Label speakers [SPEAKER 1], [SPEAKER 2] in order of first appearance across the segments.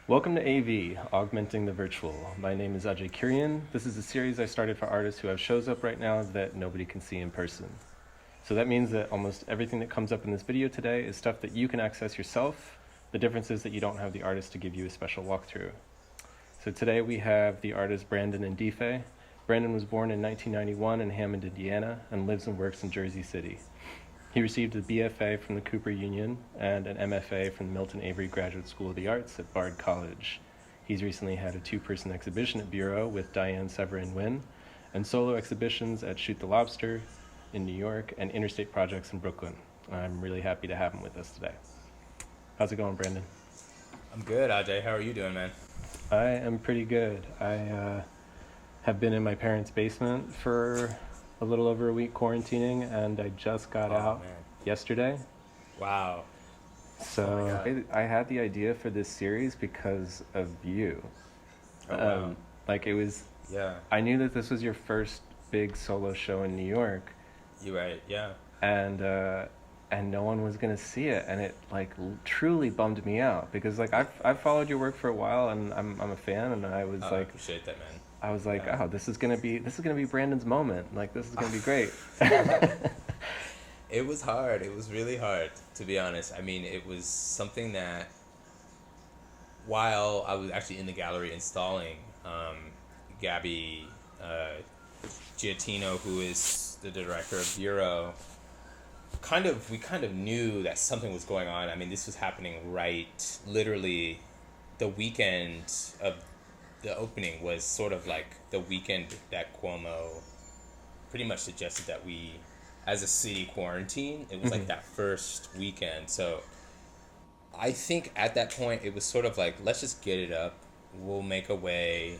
[SPEAKER 1] Welcome to AV, Augmenting the Virtual. My name is Ajay Kurian. This is a series I started for artists who have shows up right now that nobody can see in person. So that means that almost everything that comes up in this video today is stuff that you can access yourself. The difference is that you don't have the artist to give you a special walkthrough. So today we have the artist Brandon Ndife. Brandon was born in 1991 in Hammond, Indiana, and lives and works in Jersey City. He received a BFA from the Cooper Union and an MFA from the Milton Avery Graduate School of the Arts at Bard College. He's recently had a two-person exhibition at Bureau with Diane Severin Wynn, and solo exhibitions at Shoot the Lobster in New York and Interstate Projects in Brooklyn. I'm really happy to have him with us today. How's it going, Brandon?
[SPEAKER 2] I'm good, Ajay. How are you doing, man?
[SPEAKER 1] I am pretty good. I have been in my parents' basement for a little over a week quarantining, and I just got out yesterday.
[SPEAKER 2] Wow.
[SPEAKER 1] So I had the idea for this series because of you.
[SPEAKER 2] Wow.
[SPEAKER 1] I knew that this was your first big solo show in New York.
[SPEAKER 2] You're right, yeah.
[SPEAKER 1] And no one was gonna see it, and it truly bummed me out because I've followed your work for a while, and I'm a fan, and I was
[SPEAKER 2] I appreciate that, man.
[SPEAKER 1] I was like, oh, this is gonna be Brandon's moment. This is gonna be great.
[SPEAKER 2] It was hard. It was really hard, to be honest. I mean, it was something that while I was actually in the gallery installing, Gabby Giattino, who is the director of Bureau, we kind of knew that something was going on. I mean, this was happening literally the weekend of the opening was sort of like the weekend that Cuomo pretty much suggested that we, as a city, quarantine. It was like that first weekend. So I think at that point it was sort of like, let's just get it up. We'll make a way.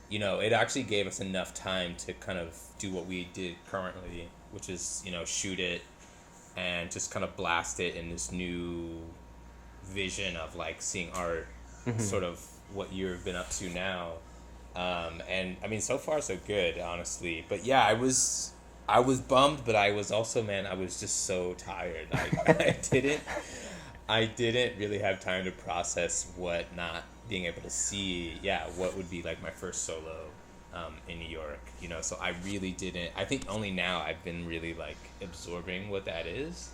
[SPEAKER 2] You know, it actually gave us enough time to kind of do what we did currently, which is, shoot it and just kind of blast it in this new vision of like seeing art, sort of what you've been up to now. And I mean, so far so good, honestly. But yeah, I was bummed, but I was also, man, I was just so tired. I didn't really have time to process what not being able to see, what would be like my first solo in New York, so I really didn't. I think only now I've been really like absorbing what that is.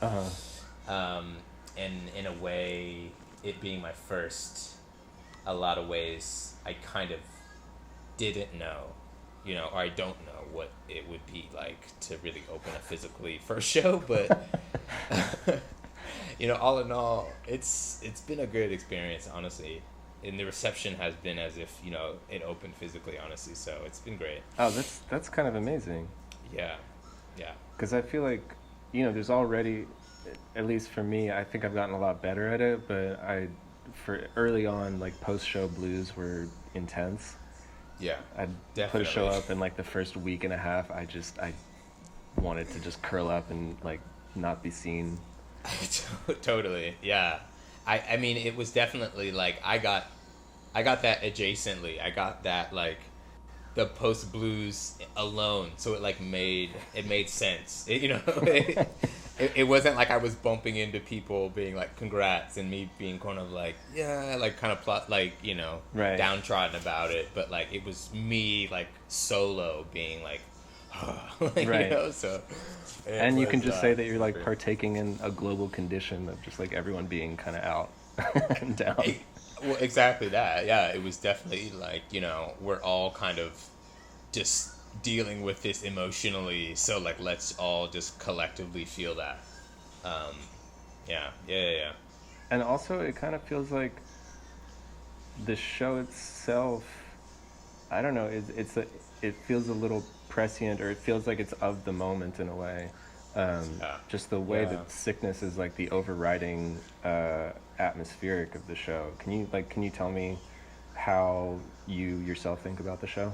[SPEAKER 2] And in a way, it being my first, a lot of ways I kind of didn't know, or I don't know what it would be like to really open a physically first show, but all in all, it's been a good experience, honestly. And the reception has been as if, it opened physically, honestly, so it's been great.
[SPEAKER 1] Oh, that's kind of amazing.
[SPEAKER 2] Yeah.
[SPEAKER 1] Because I feel like, there's already, at least for me, I think I've gotten a lot better at it, but for early on, like post-show blues were intense.
[SPEAKER 2] Yeah,
[SPEAKER 1] I'd
[SPEAKER 2] definitely
[SPEAKER 1] put a show up, and like the first week and a half, I wanted to just curl up and like not be seen.
[SPEAKER 2] Totally, yeah. I mean, it was definitely like I got that adjacently. I got that like the post blues alone, so it like made sense. It wasn't like I was bumping into people being like congrats and me being kind of like kind of plot like
[SPEAKER 1] right.
[SPEAKER 2] downtrodden about it, but like it was me like solo being like
[SPEAKER 1] right.
[SPEAKER 2] So
[SPEAKER 1] and you can just say that you're like partaking in a global condition of just like everyone being kind of out and down.
[SPEAKER 2] Well, exactly that. Yeah, it was definitely like, we're all kind of just dealing with this emotionally, so like let's all just collectively feel that. Yeah.
[SPEAKER 1] And also it kind of feels like the show itself, I don't know, it feels a little prescient, or it feels like it's of the moment in a way. Just the way that sickness is like the overriding atmospheric of the show. Can you tell me how you yourself think about the show?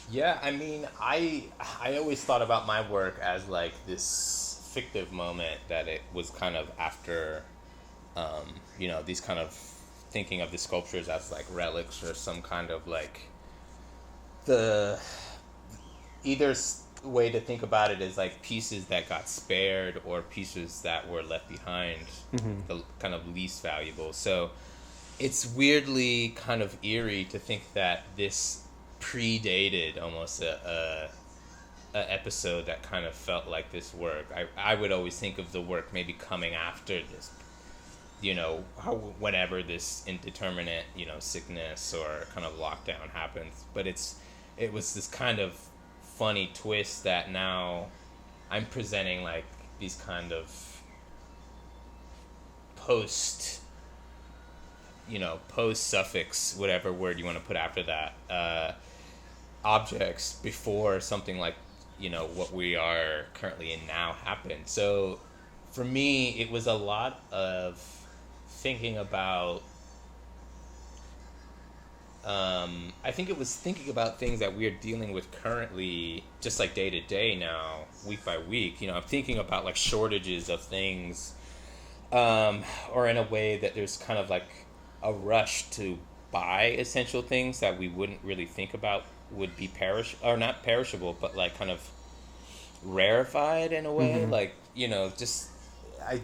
[SPEAKER 2] Yeah, I mean, I always thought about my work as like this fictive moment that it was kind of after, these kind of thinking of the sculptures as like relics or some kind of like the either way to think about it is like pieces that got spared or pieces that were left behind, the kind of least valuable. So it's weirdly kind of eerie to think that this predated almost a episode that kind of felt like this work. I would always think of the work maybe coming after this, whenever this indeterminate, sickness or kind of lockdown happens. But it was this kind of funny twist that now I'm presenting like these kind of post suffix, whatever word you want to put after that, objects before something like, what we are currently in now happened. So for me, it was a lot of thinking about, I think it was thinking about things that we are dealing with currently, just like day to day now, week by week. I'm thinking about like shortages of things, or in a way that there's kind of like a rush to buy essential things that we wouldn't really think about would be not perishable, but like kind of rarefied in a way.
[SPEAKER 1] Mm-hmm.
[SPEAKER 2] Like, just I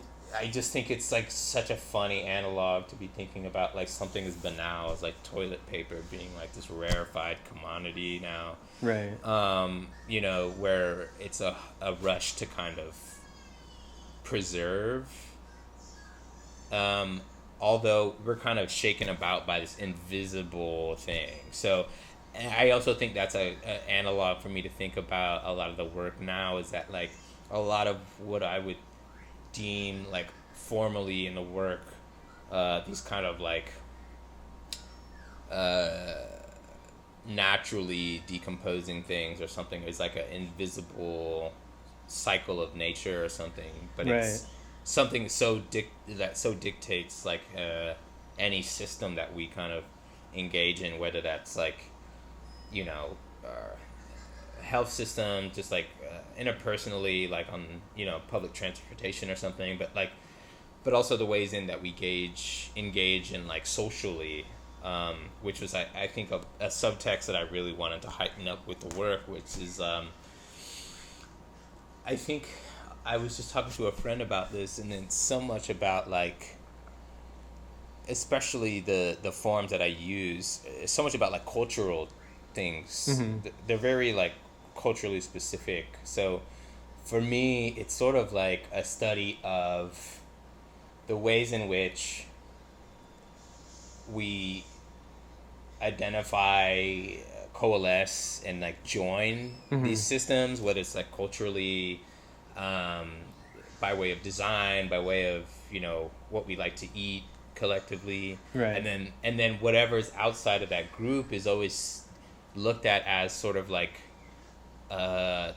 [SPEAKER 2] just think it's like such a funny analog to be thinking about like something as banal as like toilet paper being like this rarefied commodity now.
[SPEAKER 1] Right.
[SPEAKER 2] Where it's a rush to kind of preserve. Although we're kind of shaken about by this invisible thing. So I also think that's a analog for me to think about a lot of the work now, is that like a lot of what I would deem like formally in the work, these kind of like naturally decomposing things or something, is like an invisible cycle of nature or something, but
[SPEAKER 1] Right.
[SPEAKER 2] it's something that so dictates like any system that we kind of engage in, whether that's like health system, just like interpersonally, like on public transportation or something, but also the ways in that we engage in like socially, which was I think a subtext that I really wanted to heighten up with the work, which is I think I was just talking to a friend about this, and it's so much about like, especially the forms that I use, it's so much about like cultural things.
[SPEAKER 1] Mm-hmm.
[SPEAKER 2] They're very like culturally specific. So for me, it's sort of like a study of the ways in which we identify, coalesce, and like join
[SPEAKER 1] Mm-hmm.
[SPEAKER 2] these systems, whether it's like culturally, by way of design, by way of what we like to eat collectively,
[SPEAKER 1] Right.
[SPEAKER 2] and then whatever's outside of that group is always looked at as sort of like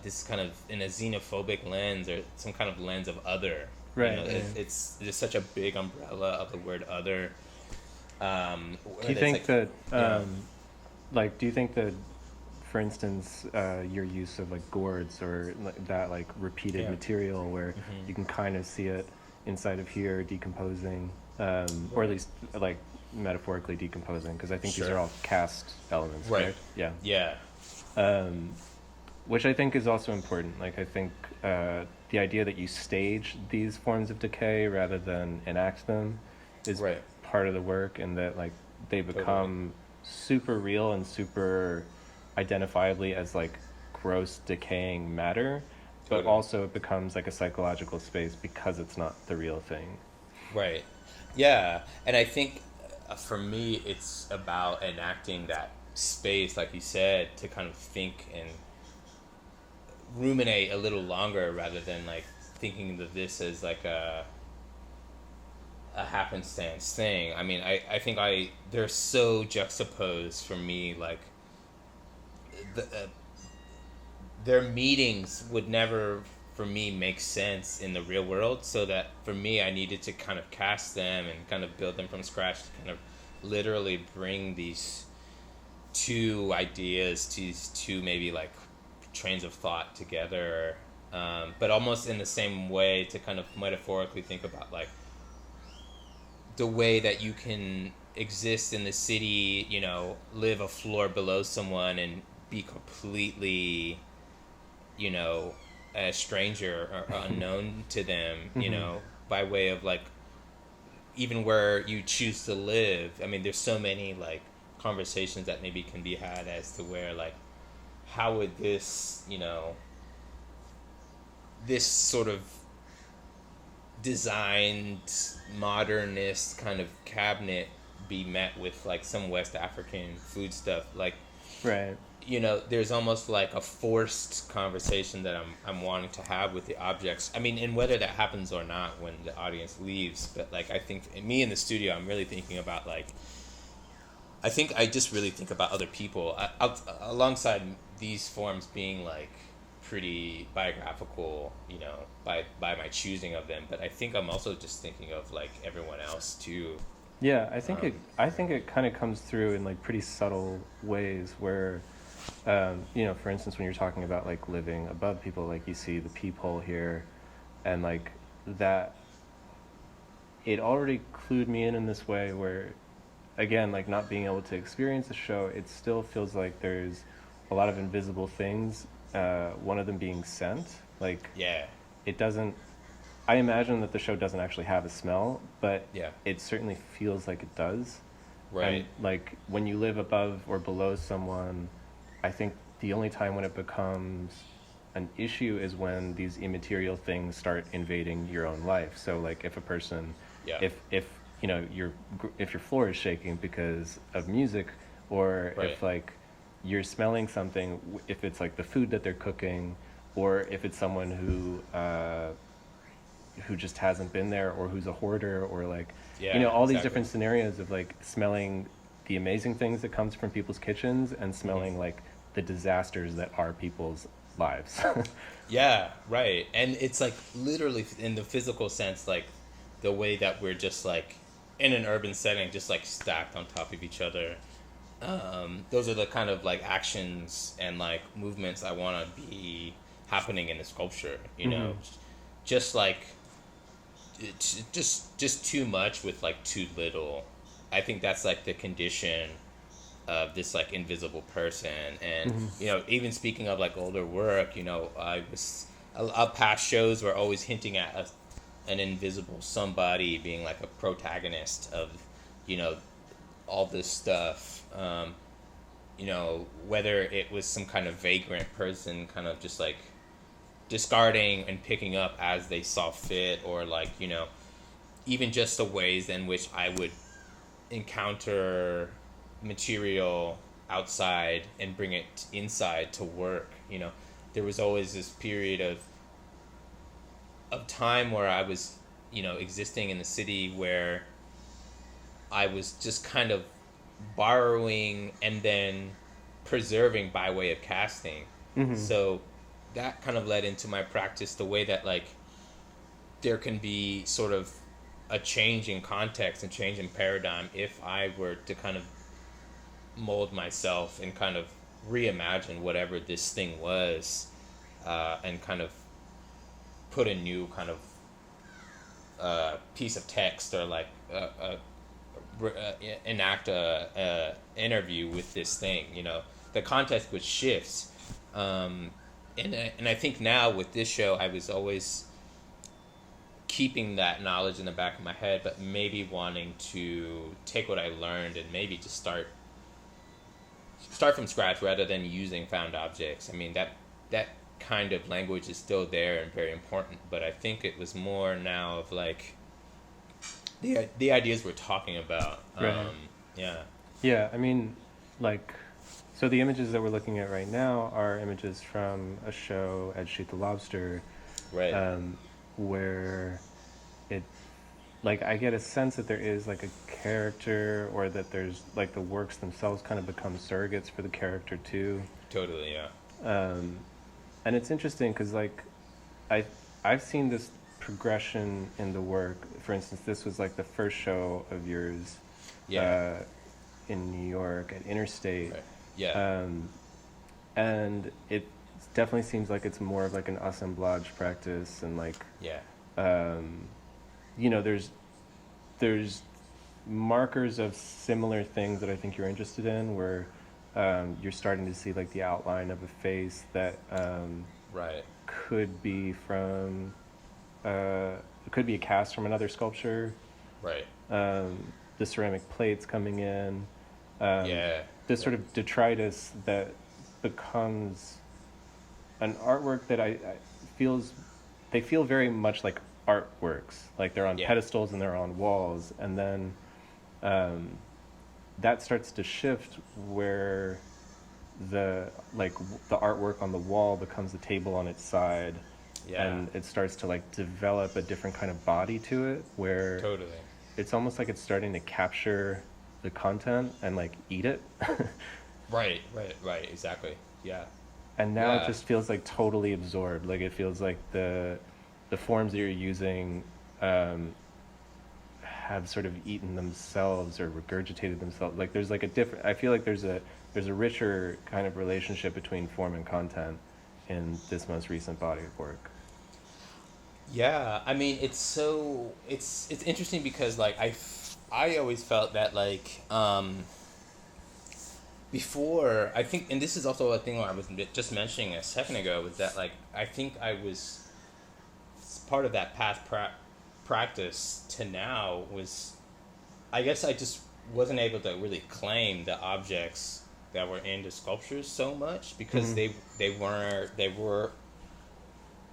[SPEAKER 2] this kind of in a xenophobic lens, or some kind of lens of other.
[SPEAKER 1] Right.
[SPEAKER 2] It's just such a big umbrella of the word other.
[SPEAKER 1] Do you think that, do you think that, for instance, your use of like gourds or that like repeated material where you can kind of see it inside of here decomposing, or at least like metaphorically decomposing, because I think these are all cast elements,
[SPEAKER 2] Right.
[SPEAKER 1] correct? Yeah.
[SPEAKER 2] Yeah.
[SPEAKER 1] Which I think is also important. Like, I think the idea that you stage these forms of decay rather than enact them is
[SPEAKER 2] Right.
[SPEAKER 1] part of the work, and that like they become super real and super identifiably as like gross decaying matter, but also it becomes like a psychological space because it's not the real thing.
[SPEAKER 2] Right. Yeah. And I think for me, it's about enacting that space, like you said, to kind of think and ruminate a little longer, rather than like thinking of this as like a happenstance thing. I mean, I think they're so juxtaposed for me, like their meetings would never for me make sense in the real world, so that for me I needed to kind of cast them and kind of build them from scratch to kind of literally bring these two ideas, these two maybe like trains of thought together, but almost in the same way to kind of metaphorically think about like the way that you can exist in the city, live a floor below someone and be completely, a stranger or unknown to them, by way of like even where you choose to live. I mean, there's so many like conversations that maybe can be had as to where like how would this, this sort of designed modernist kind of cabinet be met with like some West African food stuff, like,
[SPEAKER 1] Right.
[SPEAKER 2] there's almost like a forced conversation that I'm wanting to have with the objects. I mean, and whether that happens or not when the audience leaves, but like I think me in the studio, I'm really thinking about like, I just really think about other people alongside these forms being like pretty biographical, by my choosing of them. But I think I'm also just thinking of like everyone else too.
[SPEAKER 1] Yeah, I think it kind of comes through in like pretty subtle ways where, for instance, when you're talking about like living above people, like you see the peephole here, and like that, it already clued me in this way where, again, like not being able to experience the show, it still feels like there's a lot of invisible things. One of them being scent, like
[SPEAKER 2] Yeah.
[SPEAKER 1] it doesn't. I imagine that the show doesn't actually have a smell, but
[SPEAKER 2] Yeah.
[SPEAKER 1] it certainly feels like it does.
[SPEAKER 2] Right.
[SPEAKER 1] And like when you live above or below someone, I think the only time when it becomes an issue is when these immaterial things start invading your own life. So like if a person,
[SPEAKER 2] Yeah.
[SPEAKER 1] if if your floor is shaking because of music, or
[SPEAKER 2] Right.
[SPEAKER 1] if like you're smelling something, if it's like the food that they're cooking, or if it's someone who just hasn't been there, or who's a hoarder, or like all these
[SPEAKER 2] exactly.
[SPEAKER 1] different scenarios of like smelling the amazing things that comes from people's kitchens and smelling like the disasters that are people's lives.
[SPEAKER 2] Yeah, right. And it's like literally in the physical sense, like the way that we're just like in an urban setting, just like stacked on top of each other. Those are the kind of like actions and like movements I want to be happening in the sculpture, just like it's just too much with like too little. I think that's like the condition of this like invisible person. And even speaking of like older work, I was past shows were always hinting at an invisible somebody being like a protagonist of all this stuff. Whether it was some kind of vagrant person kind of just like discarding and picking up as they saw fit, or like even just the ways in which I would encounter material outside and bring it inside to work. There was always this period of time where I was existing in the city where I was just kind of borrowing and then preserving by way of casting. So that kind of led into my practice, the way that like there can be sort of a change in context and change in paradigm if I were to kind of mold myself and kind of reimagine whatever this thing was, and kind of put a new kind of piece of text, or like enact a interview with this thing. The context would shift. And I think now with this show, I was always keeping that knowledge in the back of my head, but maybe wanting to take what I learned and maybe just start from scratch rather than using found objects. I mean, that kind of language is still there and very important, but I think it was more now of like the ideas we're talking about.
[SPEAKER 1] Right. Yeah, I mean, like, so the images that we're looking at right now are images from a show at Shoot the Lobster,
[SPEAKER 2] Right.
[SPEAKER 1] Where it, like, I get a sense that there is like a character, or that there's like the works themselves kind of become surrogates for the character too.
[SPEAKER 2] Totally, yeah.
[SPEAKER 1] And it's interesting because like I've seen this progression in the work. For instance, this was like the first show of yours,
[SPEAKER 2] Yeah.
[SPEAKER 1] in New York at Interstate.
[SPEAKER 2] Right. Yeah.
[SPEAKER 1] And it definitely seems like it's more of like an assemblage practice, and like
[SPEAKER 2] Yeah.
[SPEAKER 1] there's markers of similar things that I think you're interested in, where you're starting to see like the outline of a face that
[SPEAKER 2] Right.
[SPEAKER 1] could be from could be a cast from another sculpture,
[SPEAKER 2] Right.
[SPEAKER 1] the ceramic plates coming in, um,
[SPEAKER 2] Yeah.
[SPEAKER 1] this sort of detritus that becomes an artwork that I feels they feel very much like artworks, like they're on
[SPEAKER 2] Yeah.
[SPEAKER 1] pedestals and they're on walls, and then um, that starts to shift where the artwork on the wall becomes a table on its side,
[SPEAKER 2] Yeah.
[SPEAKER 1] and it starts to like develop a different kind of body to it, where
[SPEAKER 2] Totally.
[SPEAKER 1] it's almost like it's starting to capture the content and like eat it.
[SPEAKER 2] Right. Exactly. Yeah.
[SPEAKER 1] And now it
[SPEAKER 2] Yeah.
[SPEAKER 1] just feels like totally absorbed. Like it feels like the forms that you're using have sort of eaten themselves or regurgitated themselves. Like there's like a different. I feel like there's a richer kind of relationship between form and content in this most recent body of work.
[SPEAKER 2] Yeah, I mean, it's interesting because like I always felt that like before, I think, and this is also a thing I was just mentioning a second ago, was that like I think I was part of that past practice to now was, I guess I just wasn't able to really claim the objects that were in the sculptures so much because they were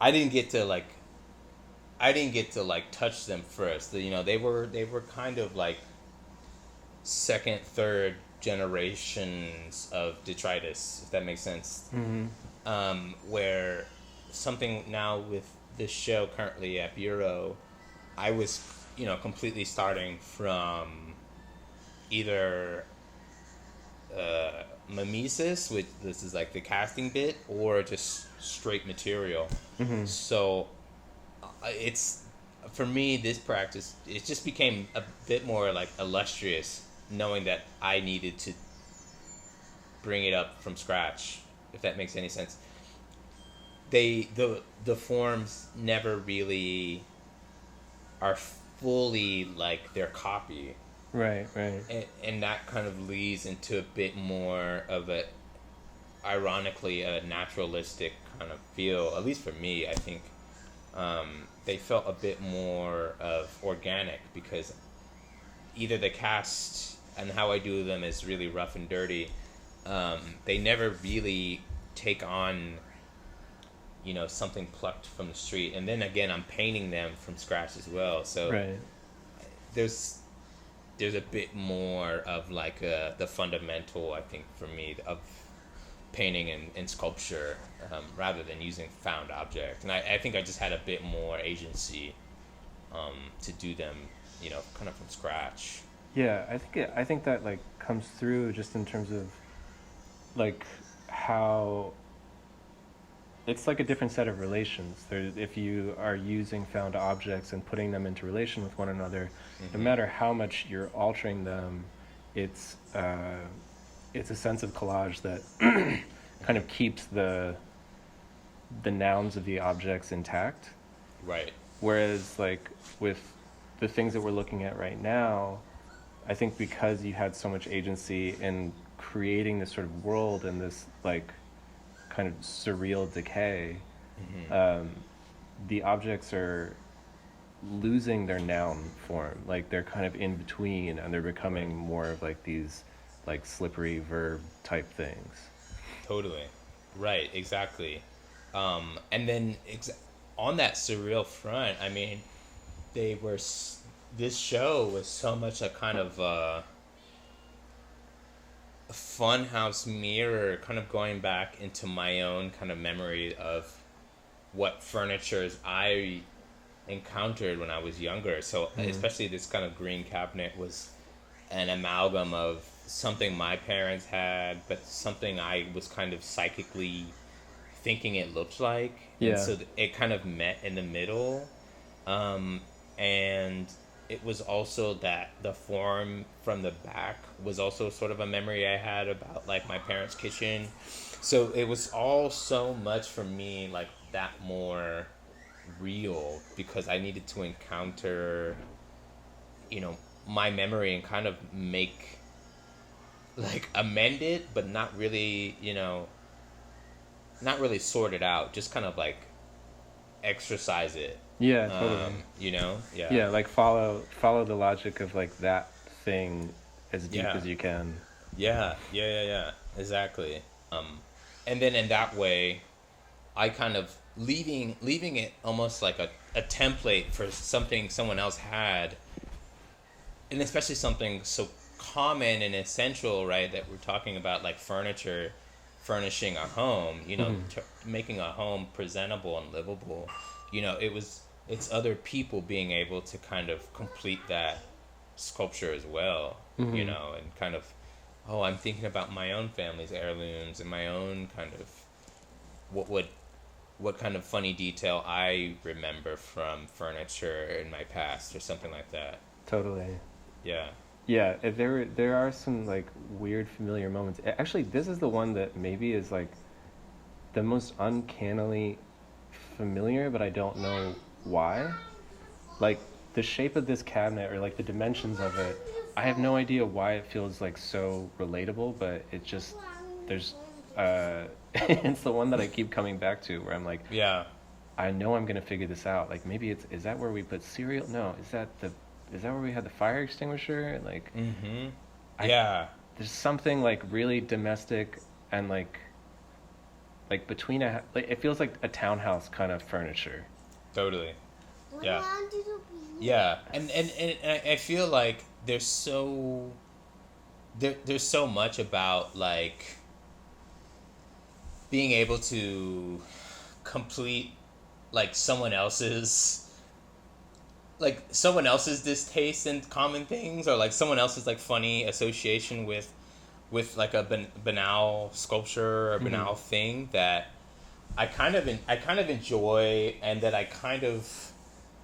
[SPEAKER 2] I didn't get to like touch them first. You know, they were kind of like second, third generations of detritus, if that makes sense. Where something now with this show currently at Bureau, I was, completely starting from either mimesis, which this is like the casting bit, or just straight material. So it's, for me, this practice, it just became a bit more like illustrious, knowing that I needed to bring it up from scratch, if that makes any sense. The forms never really are fully like their copy,
[SPEAKER 1] Right.
[SPEAKER 2] and that kind of leads into a bit more of a, ironically, a naturalistic kind of feel. At least for me, I think they felt a bit more of organic, because either the cast and how I do them is really rough and dirty. They never really take on, something plucked from the street. And then again, I'm painting them from scratch as well. So
[SPEAKER 1] Right.
[SPEAKER 2] there's a bit more of like the fundamental, I think, for me, of painting and sculpture, rather than using found object. And I think I just had a bit more agency to do them, kind of from scratch.
[SPEAKER 1] Yeah, I think that like comes through just in terms of like how it's like a different set of relations. There, if you are using found objects and putting them into relation with one another, no matter how much you're altering them, it's a sense of collage that kind of keeps the nouns of the objects intact.
[SPEAKER 2] Right.
[SPEAKER 1] Whereas like with the things that we're looking at right now, I think because you had so much agency in creating this sort of world and this like kind of surreal decay, the objects are losing their noun form. Like they're kind of in between, and they're becoming more of like these like slippery verb type things.
[SPEAKER 2] Totally. Right, exactly. And then on that surreal front, I mean, this show was so much a kind of a funhouse mirror, kind of going back into my own kind of memory of what furnitures I encountered when I was younger. So especially this kind of green cabinet was an amalgam of something my parents had, but something I was kind of psychically thinking it looked like.
[SPEAKER 1] Yeah.
[SPEAKER 2] And so it kind of met in the middle. And it was also that the form from the back was also sort of a memory I had about like my parents' kitchen. So it was all so much for me like that more real, because I needed to encounter, my memory and kind of make, like, amend it, but not really, not really sort it out, just kind of like exercise it.
[SPEAKER 1] Yeah, totally.
[SPEAKER 2] Yeah.
[SPEAKER 1] Yeah, like follow the logic of like that thing as deep
[SPEAKER 2] Yeah.
[SPEAKER 1] as you can.
[SPEAKER 2] Yeah. Exactly. And then in that way, I kind of leaving it almost like a template for something someone else had, and especially something so common and essential, right? That we're talking about, like furniture, furnishing a home. Making a home presentable and livable. It's other people being able to kind of complete that sculpture as well. And kind of, oh, I'm thinking about my own family's heirlooms and my own kind of what would what kind of funny detail I remember from furniture in my past or something like that.
[SPEAKER 1] Totally.
[SPEAKER 2] Yeah.
[SPEAKER 1] Yeah, there are some like weird familiar moments. Actually, this is the one that maybe is like the most uncannily familiar, but I don't know why. Like the shape of this cabinet or like the dimensions of it, I have no idea why it feels like so relatable, but it just there's it's the one that I keep coming back to where I'm like,
[SPEAKER 2] Yeah.
[SPEAKER 1] I know I'm gonna figure this out. Like maybe is that where we put cereal? No, is that where we had the fire extinguisher? Like
[SPEAKER 2] Mm-hmm.
[SPEAKER 1] I
[SPEAKER 2] Yeah.
[SPEAKER 1] there's something like really domestic and like between like it feels like a townhouse kind of furniture.
[SPEAKER 2] Totally. Yeah. Yeah. And I feel like there's so much about like being able to complete like someone else's distaste in common things, or like someone else's like funny association with like a banal sculpture or banal thing that I kind of enjoy, and that I kind of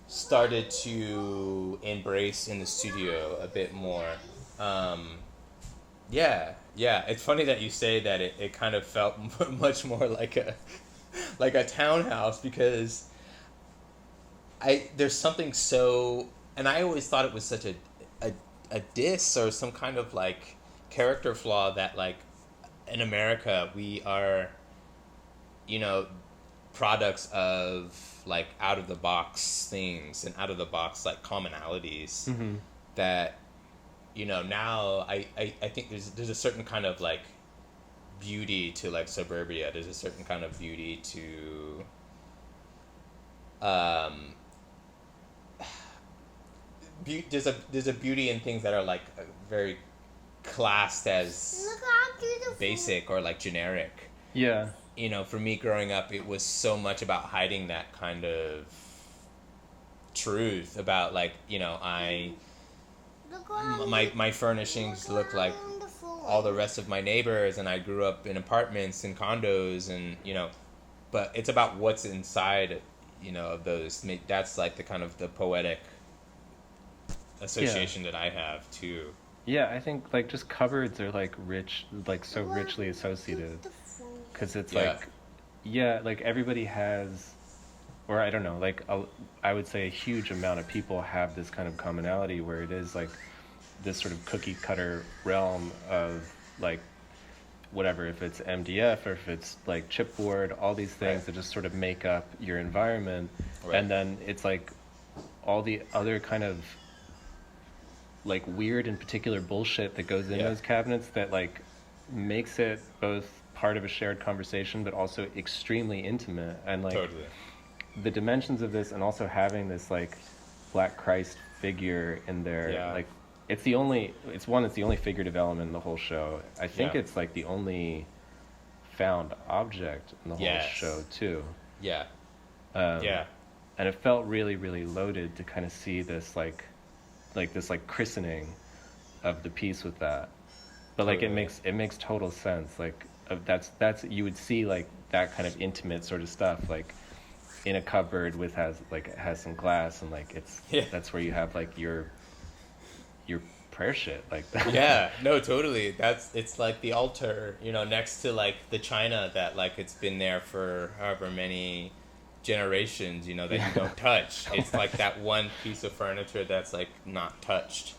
[SPEAKER 2] started to embrace in the studio a bit more. Yeah, it's funny that you say that it kind of felt much more like a townhouse, because there's something so, and I always thought it was such a a diss or some kind of like character flaw that like in America we are, you know, products of like out of the box things and out of the box like commonalities that, now I think there's a certain kind of like beauty to like suburbia. There's a certain kind of beauty to um there's a beauty in things that are like very classed as basic or like generic.
[SPEAKER 1] Yeah.
[SPEAKER 2] For me growing up, it was so much about hiding that kind of truth about like, my furnishings look like all the rest of my neighbors, and I grew up in apartments and condos, and but it's about what's inside, of those. That's like the kind of the poetic association that I have too.
[SPEAKER 1] Yeah, I think like just cupboards are like rich, like so richly associated, because it's like, yeah, like everybody has, or I don't know, like I would say a huge amount of people have this kind of commonality where it is like this sort of cookie cutter realm of like whatever, if it's MDF or if it's like chipboard, all these things that just sort of make up your environment, and then it's like all the other kind of like weird and particular bullshit that goes in those cabinets that like makes it both part of a shared conversation but also extremely intimate, and like
[SPEAKER 2] Totally.
[SPEAKER 1] the dimensions of this, and also having this like Black Christ figure in there, like it's the only figurative element in the whole show. I think it's like the only found object in the whole show too. And it felt really, really loaded to kind of see this like this like christening of the piece with that, but like it makes total sense. Like that's you would see like that kind of intimate sort of stuff like in a cupboard has some glass, and like that's where you have like your prayer shit like that.
[SPEAKER 2] No, totally. It's like the altar, next to like the china that like it's been there for however many generations, that you don't touch. It's like that one piece of furniture that's like not touched.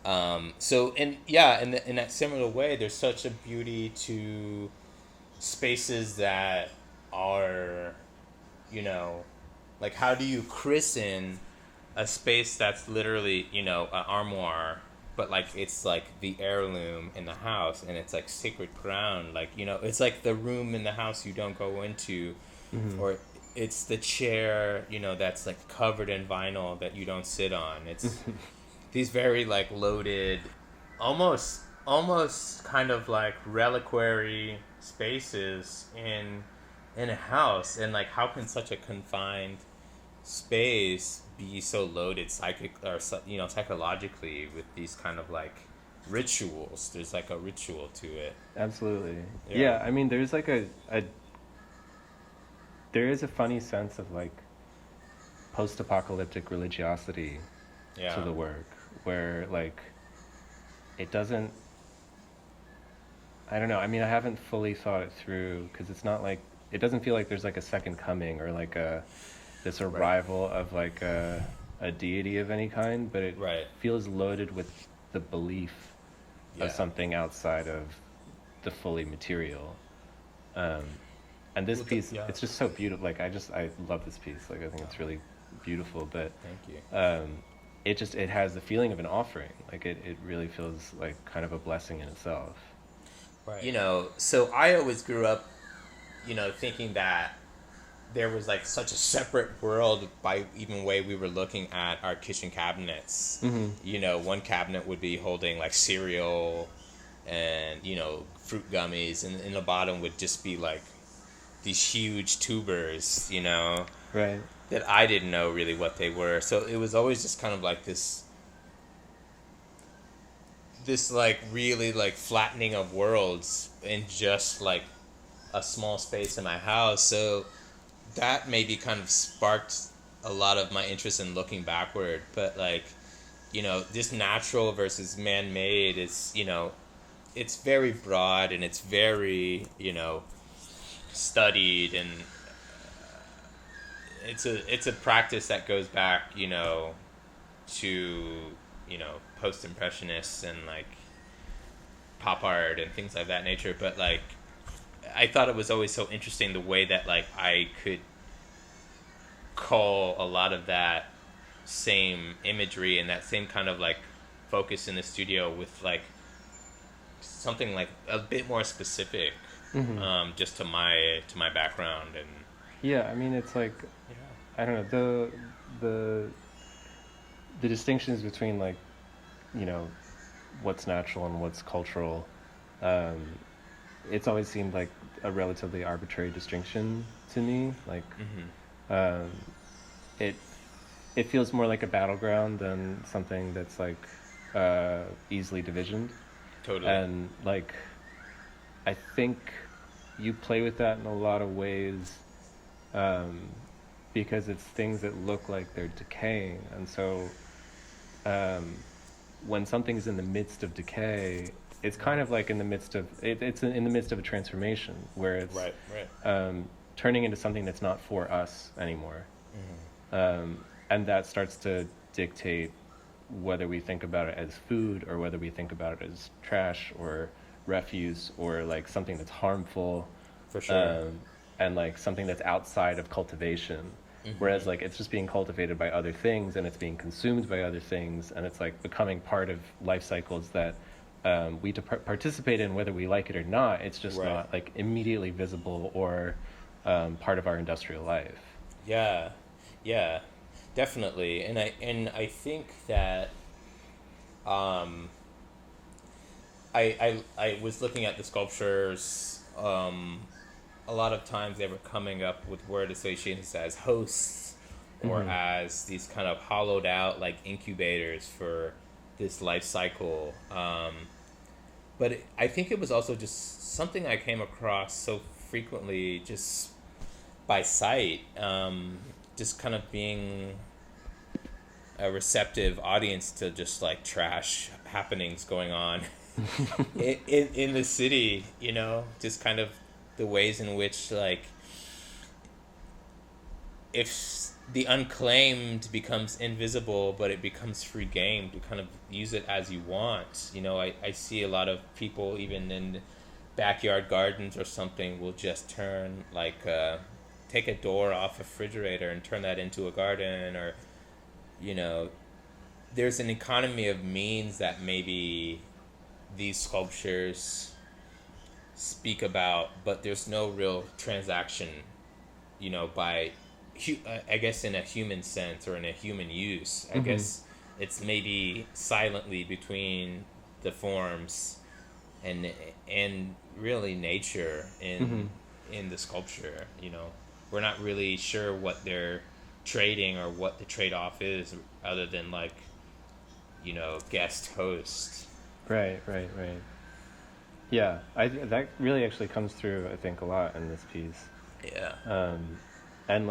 [SPEAKER 2] So in that similar way, there's such a beauty to spaces that are, Like, how do you christen a space that's literally, you know, an armoire, but like it's like the heirloom in the house, and it's like sacred ground. Like, you know, it's like the room in the house you don't go into, or it's the chair, you know, that's like covered in vinyl that you don't sit on. It's these very like loaded, almost kind of like reliquary spaces in a house. And like, how can such a confined space be so loaded psychologically with these kind of like rituals? There's like a ritual to it.
[SPEAKER 1] Absolutely.
[SPEAKER 2] Yeah.
[SPEAKER 1] Yeah, I mean, there's like there is a funny sense of like post-apocalyptic religiosity
[SPEAKER 2] Yeah.
[SPEAKER 1] to the work, where like it doesn't, I don't know, I mean, I haven't fully thought it through, because it's not like, it doesn't feel like there's like a second coming or like this arrival of like a deity of any kind, but it
[SPEAKER 2] Right.
[SPEAKER 1] feels loaded with the belief
[SPEAKER 2] Yeah.
[SPEAKER 1] of something outside of the fully material. And this
[SPEAKER 2] Well,
[SPEAKER 1] piece,
[SPEAKER 2] yeah.
[SPEAKER 1] it's just so beautiful. Like, I love this piece. Like, I think it's really beautiful, but
[SPEAKER 2] Thank you.
[SPEAKER 1] it has the feeling of an offering. Like, it really feels like kind of a blessing in itself.
[SPEAKER 2] Right. You know, so I always grew up, you know, thinking that there was like such a separate world by even way we were looking at our kitchen cabinets. You know, one cabinet would be holding like cereal and, you know, fruit gummies, and in the bottom would just be like these huge tubers, you know,
[SPEAKER 1] Right.
[SPEAKER 2] that I didn't know really what they were. So it was always just kind of like this like really like flattening of worlds in just like a small space in my house. So that maybe kind of sparked a lot of my interest in looking backward. But like, you know, this natural versus man-made is, you know, it's very broad, and it's very, you know, studied, and it's a practice that goes back, you know, to, you know, post-impressionists and like pop art and things like that nature. But like, I thought it was always so interesting the way that like I could call a lot of that same imagery and that same kind of like focus in the studio with like something like a bit more specific, just to my background. And
[SPEAKER 1] Yeah, I mean, it's like, I don't know, the distinctions between like, you know, what's natural and what's cultural, it's always seemed like a relatively arbitrary distinction to me. Like, it feels more like a battleground than something that's like easily divisioned.
[SPEAKER 2] totally.
[SPEAKER 1] And like, I think you play with that in a lot of ways, because it's things that look like they're decaying. And so when something's in the midst of decay, it's kind of like in the midst of it's in the midst of a transformation, where it's turning into something that's not for us anymore. And that starts to dictate whether we think about it as food, or whether we think about it as trash or refuse, or like something that's harmful,
[SPEAKER 2] For sure.
[SPEAKER 1] and like something that's outside of cultivation. Whereas like it's just being cultivated by other things, and it's being consumed by other things, and it's like becoming part of life cycles that we participate in, whether we like it or not. It's just not like immediately visible or part of our industrial life.
[SPEAKER 2] Yeah, definitely. And I think that I was looking at the sculptures. A lot of times they were coming up with word associations as hosts, or as these kind of hollowed out like incubators for this life cycle. But I think it was also just something I came across so frequently just by sight, just kind of being a receptive audience to just like trash happenings going on in the city, you know, just kind of the ways in which like if the unclaimed becomes invisible, but it becomes free game to kind of use it as you want. You know, I see a lot of people even in backyard gardens or something will just turn like take a door off a refrigerator and turn that into a garden, or, there's an economy of means that maybe these sculptures speak about, but there's no real transaction, by, I guess, in a human sense or in a human use. I guess it's maybe silently between the forms and really nature in the sculpture. We're not really sure what they're trading or what the trade-off is, other than guest host.
[SPEAKER 1] Right. Yeah, that really actually comes through, I think, a lot in this piece.
[SPEAKER 2] Yeah.
[SPEAKER 1] And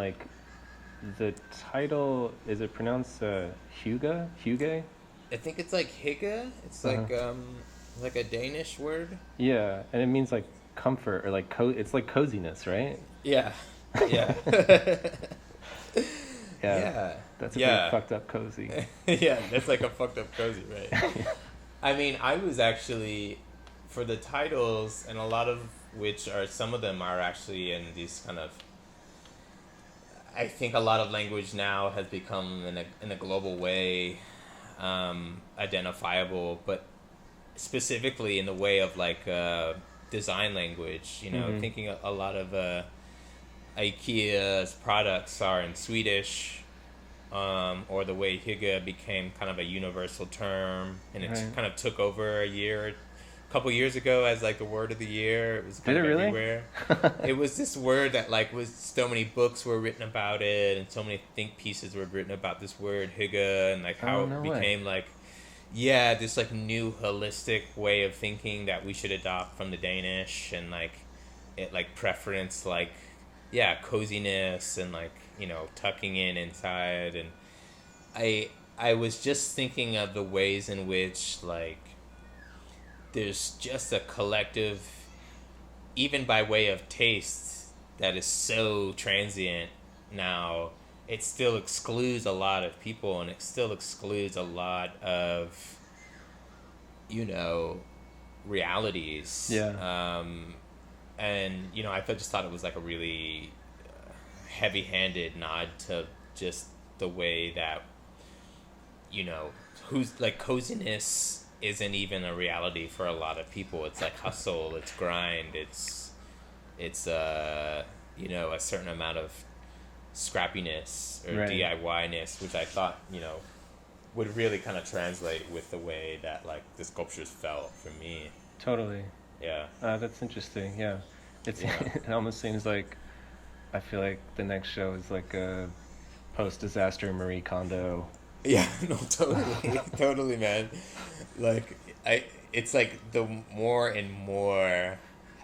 [SPEAKER 1] the title, is it pronounced Hyuga? Hyuga?
[SPEAKER 2] I think it's Hyuga. It's like a Danish word.
[SPEAKER 1] Yeah, and it means comfort, or it's coziness, right?
[SPEAKER 2] Yeah. Yeah.
[SPEAKER 1] Yeah. That's a pretty fucked up cozy.
[SPEAKER 2] Yeah, that's a fucked up cozy, right? I mean, I was actually, for the titles, and a lot of which some of them are actually in these kind of, I think a lot of language now has become in a global way identifiable, but specifically in the way of design language, thinking a lot of IKEA's products are in Swedish, or the way Hyuga became kind of a universal term, and it kind of took over a couple years ago as the word of the year. It was kind of everywhere. It was this word that was so many books were written about it, and so many think pieces were written about this word Hyuga, and how it became this new holistic way of thinking that we should adopt from the Danish, and it preference coziness and tucking in inside. And I was just thinking of the ways in which there's just a collective, even by way of taste, that is so transient now. It still excludes a lot of people, and it still excludes a lot of realities.
[SPEAKER 1] Yeah.
[SPEAKER 2] And I just thought it was a really heavy-handed nod to just the way that who's coziness isn't even a reality for a lot of people. It's hustle, it's grind, it's a certain amount of scrappiness or DIY-ness, which I thought would really kind of translate with the way that the sculptures felt for me.
[SPEAKER 1] Totally.
[SPEAKER 2] Yeah.
[SPEAKER 1] That's interesting. Yeah. It almost seems I feel like the next show is a post-disaster Marie Kondo.
[SPEAKER 2] Yeah, no, totally. Totally, man. It's the more and more,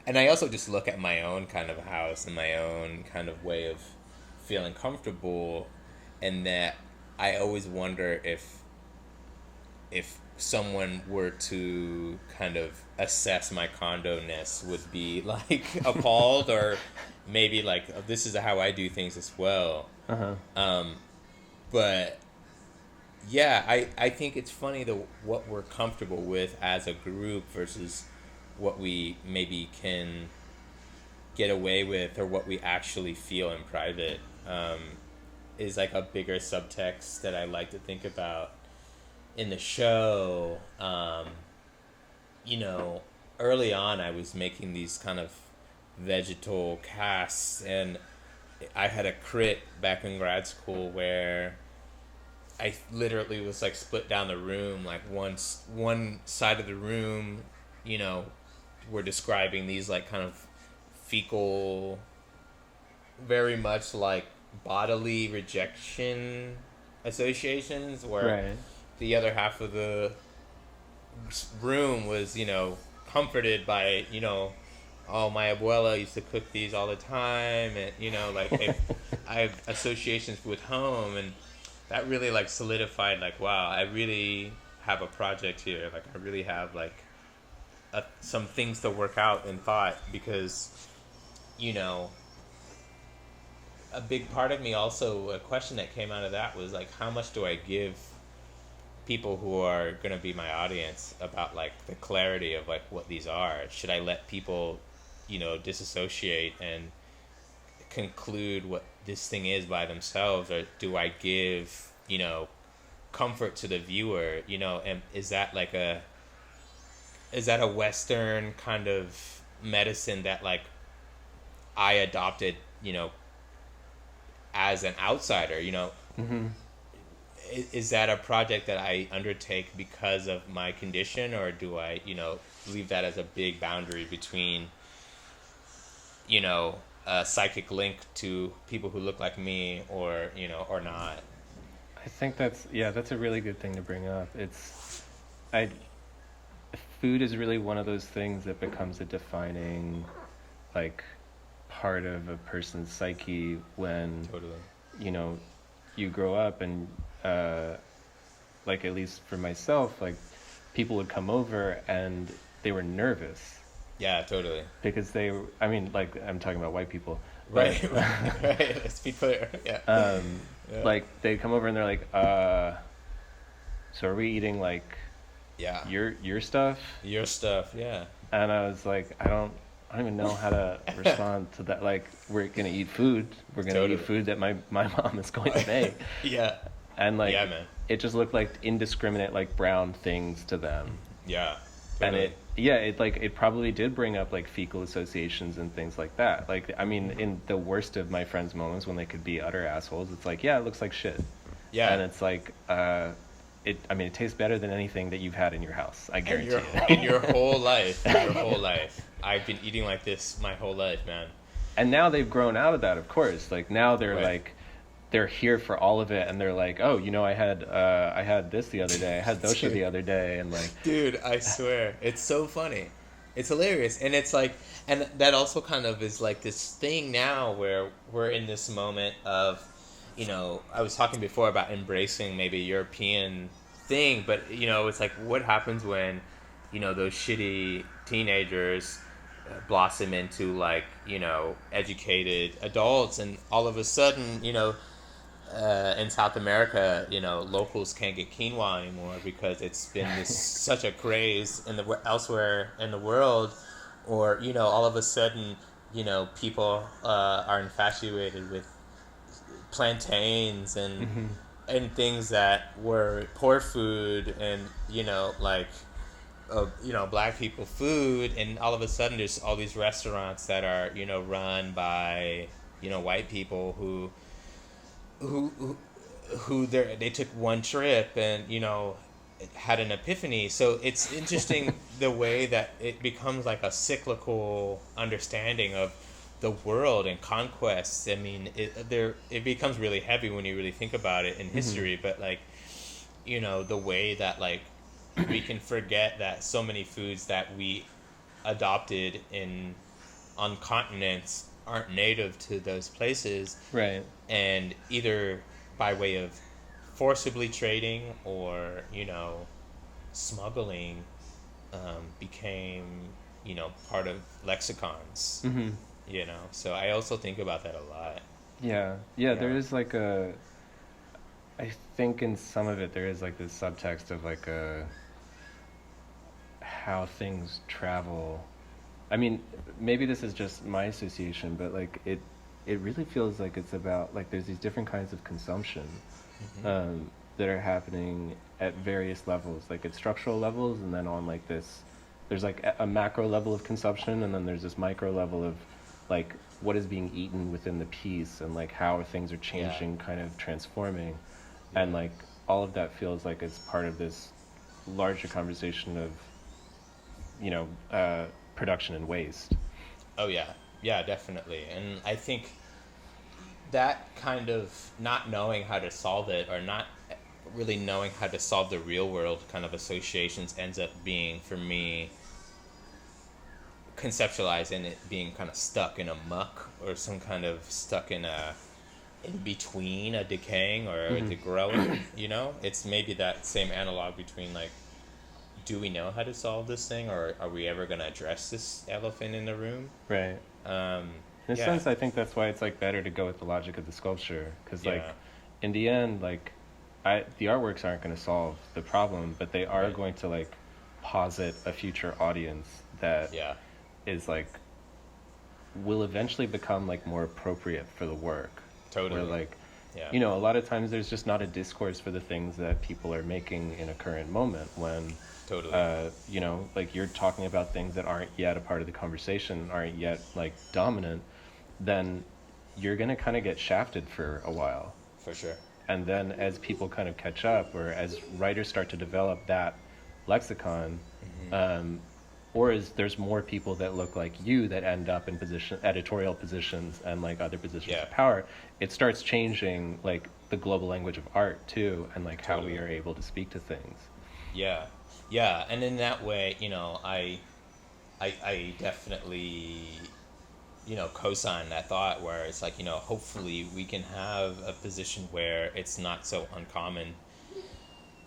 [SPEAKER 2] and I also just look at my own kind of house and my own kind of way of feeling comfortable, and that I always wonder if someone were to kind of assess my condo-ness, would be appalled, or maybe this is how I do things as well. But yeah, I think it's funny what we're comfortable with as a group versus what we maybe can get away with, or what we actually feel in private, is a bigger subtext that I like to think about in the show. Early on I was making these kind of vegetal casts, and I had a crit back in grad school where I literally was split down the room. One side of the room, we're describing these kind of fecal, very much bodily rejection associations, where the other half of the room was, comforted by, oh, my abuela used to cook these all the time, and I have associations with home, and that really solidified wow, I really have a project here. I really have some things to work out in thought, because a big part of me also, a question that came out of that was how much do I give people who are going to be my audience about the clarity of what these are? Should I let people disassociate and conclude what this thing is by themselves, or do I give, comfort to the viewer, and is that a Western kind of medicine that like I adopted, as an outsider,
[SPEAKER 1] Mm-hmm.
[SPEAKER 2] Is that a project that I undertake because of my condition, or do I, leave that as a big boundary between, a psychic link to people who look like me, or, or not?
[SPEAKER 1] I think that's a really good thing to bring up. Food is really one of those things that becomes a defining, like, part of a person's psyche when,
[SPEAKER 2] Totally.
[SPEAKER 1] You grow up and, like, at least for myself, like, people would come over and they were nervous.
[SPEAKER 2] Yeah, totally.
[SPEAKER 1] Because I'm talking about white people.
[SPEAKER 2] Right, right. Let's be clear. Yeah.
[SPEAKER 1] Yeah. Like, they come over and they're like, so are we eating, like,
[SPEAKER 2] yeah,
[SPEAKER 1] your stuff?
[SPEAKER 2] Your stuff, yeah.
[SPEAKER 1] And I was like, I don't even know how to respond to that. Like, we're gonna eat food. We're gonna eat food that my mom is going to make.
[SPEAKER 2] Yeah.
[SPEAKER 1] And like,
[SPEAKER 2] yeah, man.
[SPEAKER 1] It just looked like indiscriminate, like, brown things to them.
[SPEAKER 2] Yeah.
[SPEAKER 1] Totally. And it probably did bring up like fecal associations and things like that. Like, I mean, in the worst of my friends' moments when they could be utter assholes, it's like, yeah, it looks like shit.
[SPEAKER 2] Yeah.
[SPEAKER 1] And it's like, it tastes better than anything that you've had in your house. I guarantee you.
[SPEAKER 2] In your whole life. Your whole life. I've been eating like this my whole life, man.
[SPEAKER 1] And now they've grown out of that, of course. Like, now they're
[SPEAKER 2] right.
[SPEAKER 1] like, they're here for all of it, and they're like, oh, I had this the other day. I had dosha the other day, and like,
[SPEAKER 2] dude, I swear, it's so funny. It's hilarious, and it's like, and that also kind of is like this thing now where we're in this moment of, I was talking before about embracing maybe European thing, but it's like, what happens when, those shitty teenagers blossom into like, educated adults, and all of a sudden, in South America, locals can't get quinoa anymore because it's been such a craze elsewhere in the world, or all of a sudden, people are infatuated with plantains and
[SPEAKER 1] mm-hmm.
[SPEAKER 2] and things that were poor food, and black people food, and all of a sudden there's all these restaurants that are run by white people who they took one trip and had an epiphany. So it's interesting the way that it becomes like a cyclical understanding of the world and conquests. I mean, it becomes really heavy when you really think about it in history, mm-hmm. but like the way that like we can forget that so many foods that we adopted on continents aren't native to those places,
[SPEAKER 1] right?
[SPEAKER 2] And either by way of forcibly trading or smuggling became part of lexicons.
[SPEAKER 1] Mm-hmm.
[SPEAKER 2] So I also think about that a lot.
[SPEAKER 1] Yeah, there is like I think in some of it there is like this subtext of like how things travel. I mean, maybe this is just my association, but like it really feels like it's about like there's these different kinds of consumption
[SPEAKER 2] Mm-hmm.
[SPEAKER 1] That are happening at various levels, like at structural levels, and then on like this, there's like a macro level of consumption, and then there's this micro level of like what is being eaten within the piece, and like how things are changing, kind of transforming, and like all of that feels like it's part of this larger conversation of production and waste.
[SPEAKER 2] Oh yeah, definitely. And I think that kind of not knowing how to solve it, or not really knowing how to solve the real world kind of associations, ends up being, for me, conceptualized in it being kind of stuck in a muck, or some kind of stuck in between a decaying or
[SPEAKER 1] mm-hmm.
[SPEAKER 2] the growing. It's maybe that same analog between like, do we know how to solve this thing, or are we ever going to address this elephant in the room?
[SPEAKER 1] Right. In a sense, I think that's why it's like better to go with the logic of the sculpture, because like in the end, like the artworks aren't going to solve the problem, but they are going to like posit a future audience that is like will eventually become like more appropriate for the work.
[SPEAKER 2] Totally.
[SPEAKER 1] Where like,
[SPEAKER 2] Yeah.
[SPEAKER 1] you know, a lot of times there's just not a discourse for the things that people are making in a current moment when,
[SPEAKER 2] Totally.
[SPEAKER 1] you know, like you're talking about things that aren't yet a part of the conversation, aren't yet like dominant, then you're going to kind of get shafted for a while.
[SPEAKER 2] For sure.
[SPEAKER 1] And then as people kind of catch up, or as writers start to develop that lexicon, or as there's more people that look like you that end up in editorial positions and like other positions of power, it starts changing like the global language of art too, and like how we are able to speak to things.
[SPEAKER 2] Yeah, and in that way, you know, I definitely, you know, co-sign that thought where it's like, you know, hopefully we can have a position where it's not so uncommon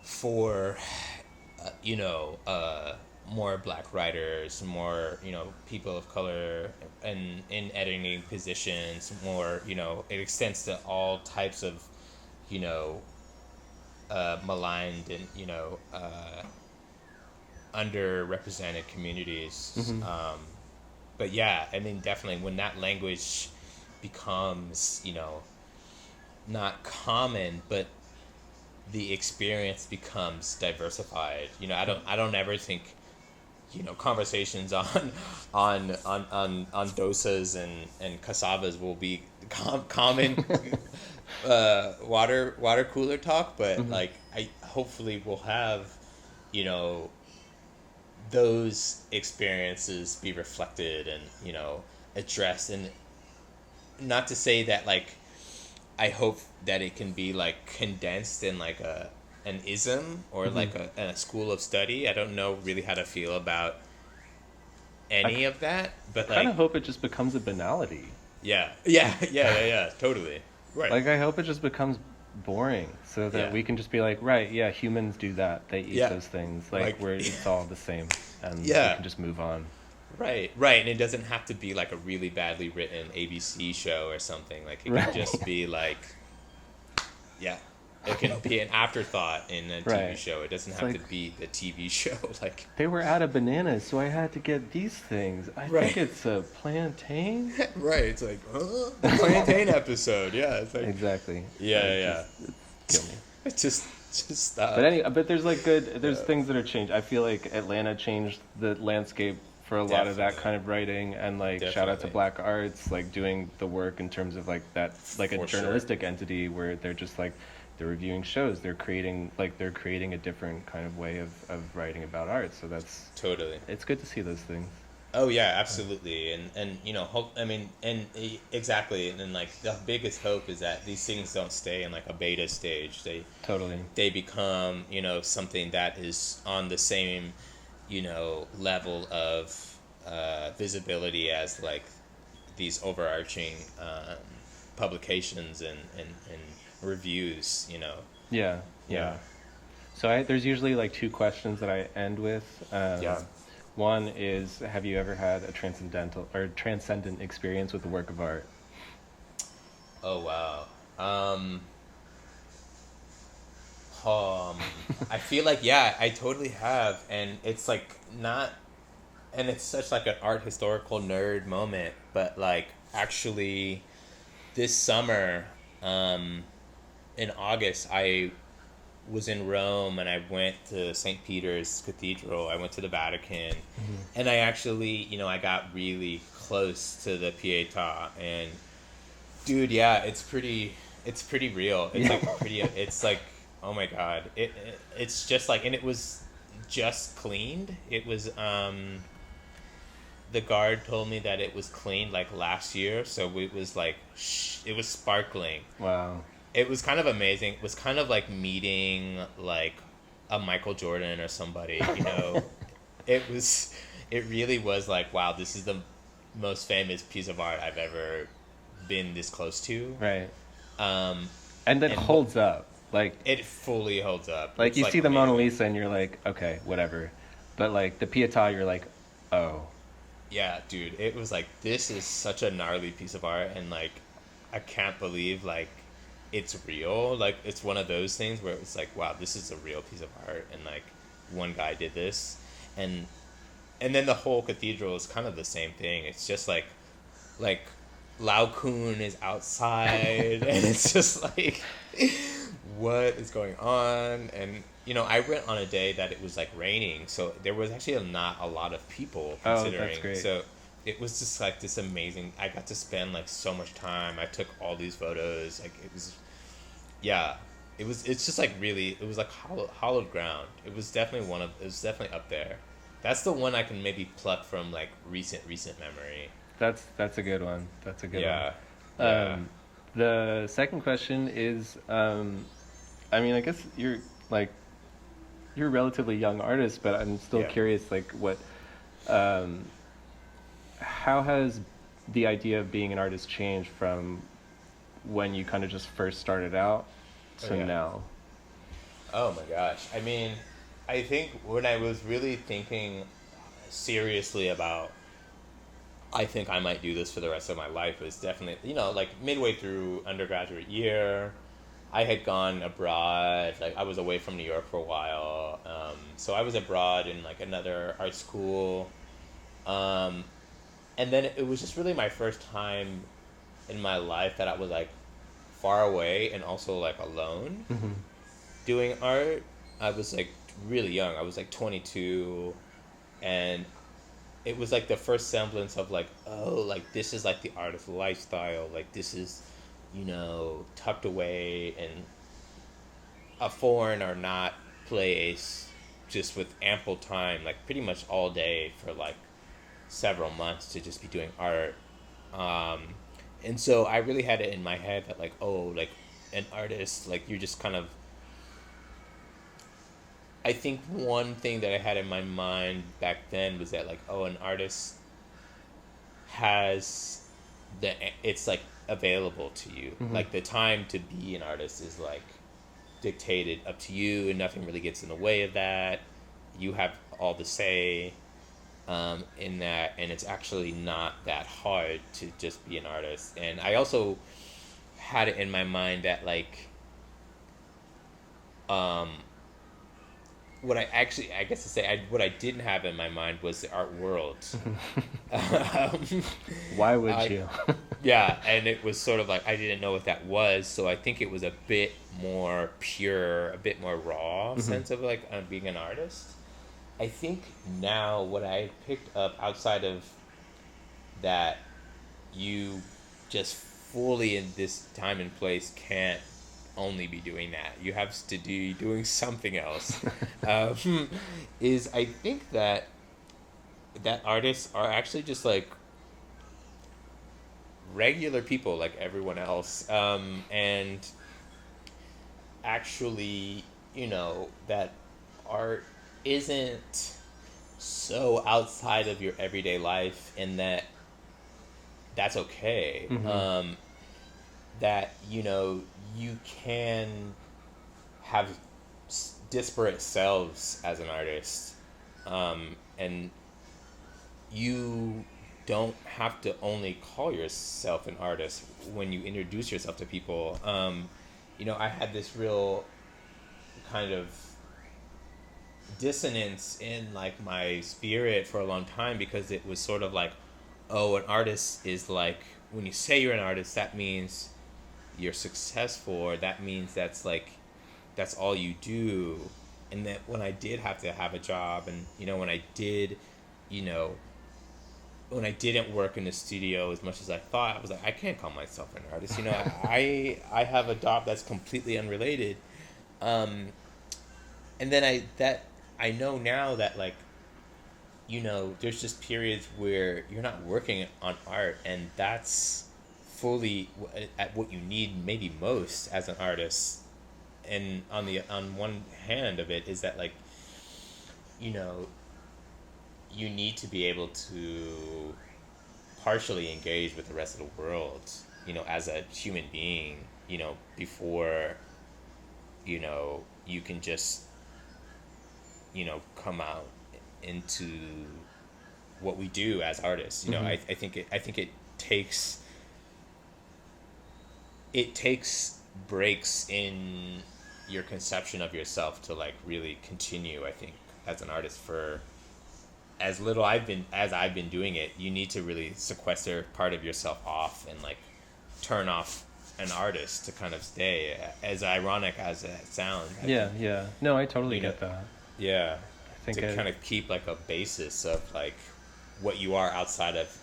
[SPEAKER 2] for, you know, more Black writers, more, you know, people of color, and in editing positions, more, you know, it extends to all types of, you know, maligned and, you know, underrepresented communities. But yeah, I mean, definitely when that language becomes, you know, not common, but the experience becomes diversified. You know, I don't ever think, you know, conversations on dosas and cassavas will be common water cooler talk, but like I hopefully will have, you know, those experiences be reflected and, you know, addressed. And not to say that like I hope that it can be like condensed in like an ism or like a school of study. I don't know really how to feel about any of that, but
[SPEAKER 1] I kind of hope it just becomes a banality.
[SPEAKER 2] Yeah, totally. Right.
[SPEAKER 1] Like I hope it just becomes boring so that we can just be like, right, yeah, humans do that. They eat those things. Like where it's all the same, and we can just move on.
[SPEAKER 2] Right, and it doesn't have to be like a really badly written ABC show or something. Like it can just be like, it can be an afterthought in a TV show. It doesn't have to be the TV show. Like
[SPEAKER 1] they were out of bananas, so I had to get these things. I think it's a plantain.
[SPEAKER 2] Right, it's like the plantain episode. Yeah, it's like
[SPEAKER 1] exactly.
[SPEAKER 2] Yeah.
[SPEAKER 1] Kill me.
[SPEAKER 2] It's just stop.
[SPEAKER 1] But there's like there's things that are changed. I feel like Atlanta changed the landscape for a lot of that kind of writing, and like shout out to Black Arts, like doing the work in terms of like that, like a journalistic entity where they're just like they're reviewing shows, they're creating a different kind of way of writing about art. So that's it's good to see those things.
[SPEAKER 2] Oh yeah, absolutely. And you know, hope, I mean, and exactly, and then like the biggest hope is that these things don't stay in like a beta stage. They become, you know, something that is on the same, you know, level of visibility as like these overarching publications and reviews, you know.
[SPEAKER 1] Yeah. So there's usually like two questions that I end with. One is, have you ever had a transcendent experience with the work of art?
[SPEAKER 2] Oh wow. I feel like I totally have, and it's like not, and it's such like an art historical nerd moment, but like actually this summer in August I was in Rome and I went to St. Peter's Cathedral. I went to the Vatican, and I actually, you know, I got really close to the Pietà, and dude, it's pretty real. It's like pretty. It's like, oh my god, it's just like, and it was just cleaned. It was the guard told me that it was cleaned like last year, so it was like it was sparkling.
[SPEAKER 1] Wow.
[SPEAKER 2] It was kind of amazing. It was kind of like meeting like a Michael Jordan or somebody, you know. It really was like, wow, this is the most famous piece of art I've ever been this close to.
[SPEAKER 1] Right. And it holds up. Like
[SPEAKER 2] it fully holds up.
[SPEAKER 1] Like you see the Mona Lisa and you're like, okay, whatever. But like the Pietà, you're like, oh.
[SPEAKER 2] Yeah, dude. It was like, this is such a gnarly piece of art, and like I can't believe like it's real. Like it's one of those things where it's like, wow, this is a real piece of art, and like one guy did this, and then the whole cathedral is kind of the same thing. It's just like like Lao Kun is outside, and it's just like, what is going on? And I went on a day that it was like raining, so there was actually not a lot of people
[SPEAKER 1] Oh,
[SPEAKER 2] considering.
[SPEAKER 1] that's great.
[SPEAKER 2] So it was just like this amazing. I got to spend like so much time. I took all these photos. Like it was, yeah. It's just like really. It was like hollowed ground. It was definitely It was definitely up there. That's the one I can maybe pluck from like recent memory.
[SPEAKER 1] That's a good one. That's a good
[SPEAKER 2] Yeah.
[SPEAKER 1] one.
[SPEAKER 2] Yeah.
[SPEAKER 1] The second question is, I mean, I guess you're a relatively young artist, but I'm still
[SPEAKER 2] Yeah.
[SPEAKER 1] curious, like how has the idea of being an artist changed from when you kind of just first started out to
[SPEAKER 2] yeah.
[SPEAKER 1] now?
[SPEAKER 2] Oh my gosh. I mean, I think when I was really thinking seriously about, I think I might do this for the rest of my life, was definitely, like midway through undergraduate year, I had gone abroad. Like I was away from New York for a while. So I was abroad in like another art school. And then it was just really my first time in my life that I was like far away and also like alone doing art. I was like really young. I was like 22, and it was like the first semblance of like, oh, like this is like the artist lifestyle. Like this is, tucked away in a foreign or not place, just with ample time, like pretty much all day for like several months to just be doing art. And so I really had it in my head that like, oh, like an artist, like you're just kind of, I think one thing that I had in my mind back then was that like, oh, an artist has it's like available to you. Like the time to be an artist is like dictated up to you, and nothing really gets in the way of that. You have all the say in that, and it's actually not that hard to just be an artist. And I also had it in my mind that like what what I didn't have in my mind was the art world.
[SPEAKER 1] Why would you?
[SPEAKER 2] Yeah, and it was sort of like I didn't know what that was, so I think it was a bit more pure, a bit more raw sense of like being an artist. I think now what I picked up outside of that, you just fully in this time and place can't only be doing that. You have to be doing something else. Is I think that artists are actually just like regular people like everyone else, and actually, that art isn't so outside of your everyday life, and that's okay. That you can have disparate selves as an artist, and you don't have to only call yourself an artist when you introduce yourself to people. I had this real kind of dissonance in like my spirit for a long time, because it was sort of like, oh, an artist is like, when you say you're an artist, that means you're successful, or that means that's all you do. And that when I did have to have a job, and when I did, when I didn't work in the studio as much as I thought, I was like, I can't call myself an artist. I have a job that's completely unrelated. And then I know now that like, there's just periods where you're not working on art, and that's fully at what you need maybe most as an artist. And on one hand of it is that like, you need to be able to partially engage with the rest of the world, as a human being, before, you can just, come out into what we do as artists. I think it takes breaks in your conception of yourself to like really continue, I think, as an artist for as I've been doing it, you need to really sequester part of yourself off and like turn off an artist to kind of stay, as ironic as it sounds.
[SPEAKER 1] Yeah. No, I totally
[SPEAKER 2] You know,
[SPEAKER 1] get that.
[SPEAKER 2] Yeah,
[SPEAKER 1] I think
[SPEAKER 2] to kind of keep like a basis of like what you are outside of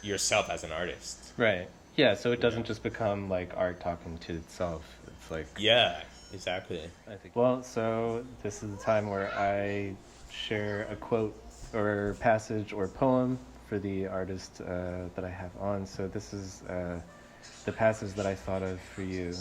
[SPEAKER 2] yourself as an artist.
[SPEAKER 1] right. Yeah, so it doesn't just become like art talking to itself. It's like
[SPEAKER 2] Yeah, exactly.
[SPEAKER 1] I think. Well, so this is the time where I share a quote or passage or poem for the artist that I have on. So this is the passage that I thought of for you.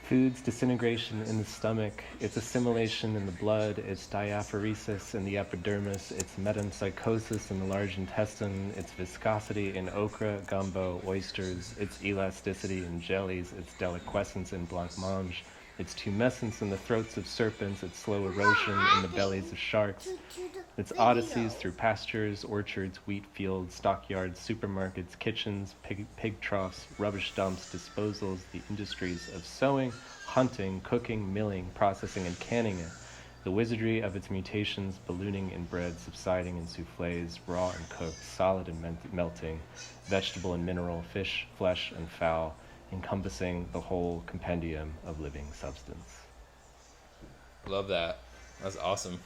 [SPEAKER 1] Food's disintegration in the stomach, its assimilation in the blood, its diaphoresis in the epidermis, its metempsychosis in the large intestine, its viscosity in okra, gumbo, oysters, its elasticity in jellies, its deliquescence in blancmange, its tumescence in the throats of serpents, its slow erosion in the bellies of sharks, its odysseys through pastures, orchards, wheat fields, stockyards, supermarkets, kitchens, pig troughs, rubbish dumps, disposals, the industries of sewing, hunting, cooking, milling, processing, and canning it, the wizardry of its mutations, ballooning in bread, subsiding in soufflés, raw and cooked, solid and melting, vegetable and mineral, fish, flesh, and fowl, encompassing the whole compendium of living substance.
[SPEAKER 2] Love that. That's awesome.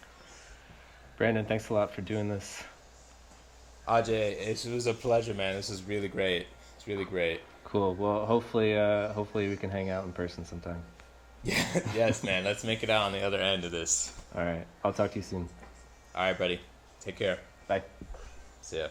[SPEAKER 1] Brandon, thanks a lot for doing this.
[SPEAKER 2] Ajay, it was a pleasure, man. This is really great. It's really great.
[SPEAKER 1] Cool. Well, hopefully we can hang out in person sometime.
[SPEAKER 2] Yeah, yes, man. Let's make it out on the other end of this.
[SPEAKER 1] All right. I'll talk to you soon.
[SPEAKER 2] All right, buddy. Take care.
[SPEAKER 1] Bye.
[SPEAKER 2] See ya.